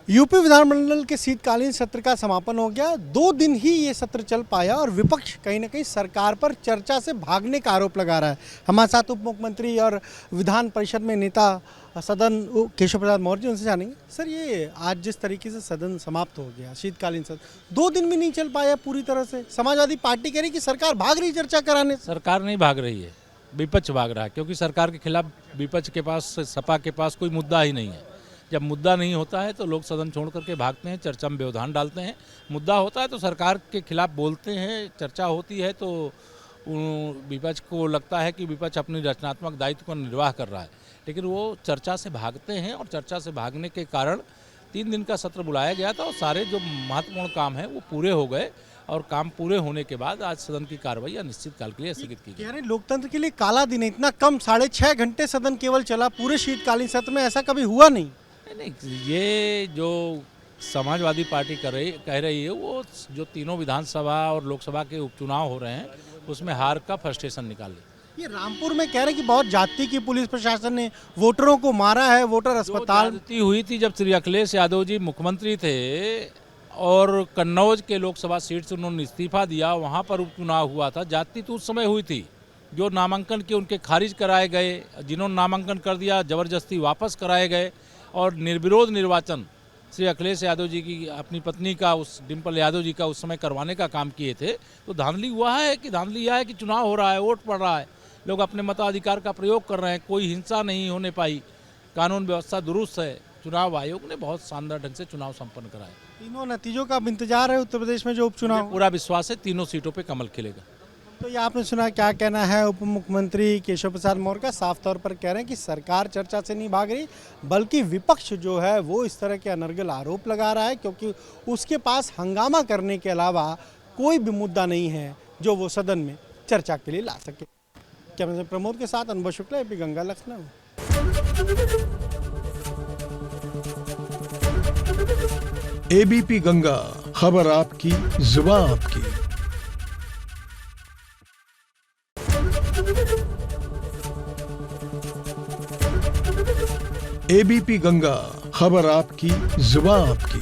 UP विधानमंडल के शीतकालीन सत्र का समापन हो गया। 2 दिन ही ये सत्र चल पाया और विपक्ष कहीं ना कहीं सरकार पर चर्चा से भागने का आरोप लगा रहा है। हमारे साथ उप मुख्यमंत्री और विधान परिषद में नेता सदन केशव प्रसाद मौर्य, उनसे जानेंगे। सर, ये आज जिस तरीके से सदन समाप्त हो गया, शीतकालीन सत्र 2 दिन में नहीं चल पाया पूरी तरह से। समाजवादी पार्टी कह रही कि सरकार भाग रही चर्चा कराने। सरकार नहीं भाग रही है, विपक्ष भाग रहा है, क्योंकि सरकार के खिलाफ विपक्ष के पास, सपा के पास कोई मुद्दा ही नहीं है। जब मुद्दा नहीं होता है तो लोग सदन छोड़ करके भागते हैं, चर्चा में व्यवधान डालते हैं। मुद्दा होता है तो सरकार के खिलाफ बोलते हैं, चर्चा होती है तो विपक्ष को लगता है कि विपक्ष अपनी रचनात्मक दायित्व का निर्वाह कर रहा है, लेकिन वो चर्चा से भागते हैं और चर्चा से भागने के कारण 3 दिन का सत्र बुलाया गया था और सारे जो महत्वपूर्ण काम हैं वो पूरे हो गए और काम पूरे होने के बाद आज सदन की कार्रवाई अनिश्चितकाल के लिए स्थगित की गई। लोकतंत्र के लिए काला दिन है। इतना कम 6.5 घंटे सदन केवल चला पूरे शीतकालीन सत्र में, ऐसा कभी हुआ नहीं। नहीं, ये जो समाजवादी पार्टी कह रही है, वो जो तीनों विधानसभा और लोकसभा के उपचुनाव हो रहे हैं उसमें हार का फ्रस्ट्रेशन निकाले। ये रामपुर में कह रहे हैं कि बहुत जाति की पुलिस प्रशासन ने वोटरों को मारा है, वोटर अस्पताल हुई थी जब श्री अखिलेश यादव जी मुख्यमंत्री थे और कन्नौज के लोकसभा सीट से उन्होंने इस्तीफा दिया, वहाँ पर उपचुनाव हुआ था। जाति तो उस समय हुई थी, जो नामांकन के उनके खारिज कराए गए, जिन्होंने नामांकन कर दिया जबरदस्ती वापस कराए गए और निर्विरोध निर्वाचन श्री अखिलेश यादव जी की अपनी पत्नी का, उस डिम्पल यादव जी का उस समय करवाने का काम किए थे। तो धांधली हुआ है कि धांधली यह है कि चुनाव हो रहा है, वोट पड़ रहा है, लोग अपने मताधिकार का प्रयोग कर रहे हैं, कोई हिंसा नहीं होने पाई, कानून व्यवस्था दुरुस्त है। चुनाव आयोग ने बहुत शानदार ढंग से चुनाव संपन्न कराए। तीनों नतीजों का अब इंतजार है उत्तर प्रदेश में जो उपचुनाव। पूरा विश्वास है तीनों सीटों पे कमल खिलेगा। तो ये आपने सुना, क्या कहना है उप मुख्यमंत्री केशव प्रसाद मौर्य का। साफ तौर पर कह रहे हैं कि सरकार चर्चा से नहीं भाग रही, बल्कि विपक्ष जो है वो इस तरह के अनर्गल आरोप लगा रहा है, क्योंकि उसके पास हंगामा करने के अलावा कोई भी मुद्दा नहीं है जो वो सदन में चर्चा के लिए ला सके। कैमरा प्रमोद के साथ अनुभव शुक्ला, एपी गंगा, लखनऊ। एबीपी गंगा, खबर आपकी, जुबान आपकी। एबीपी गंगा, खबर आपकी, जुबान आपकी।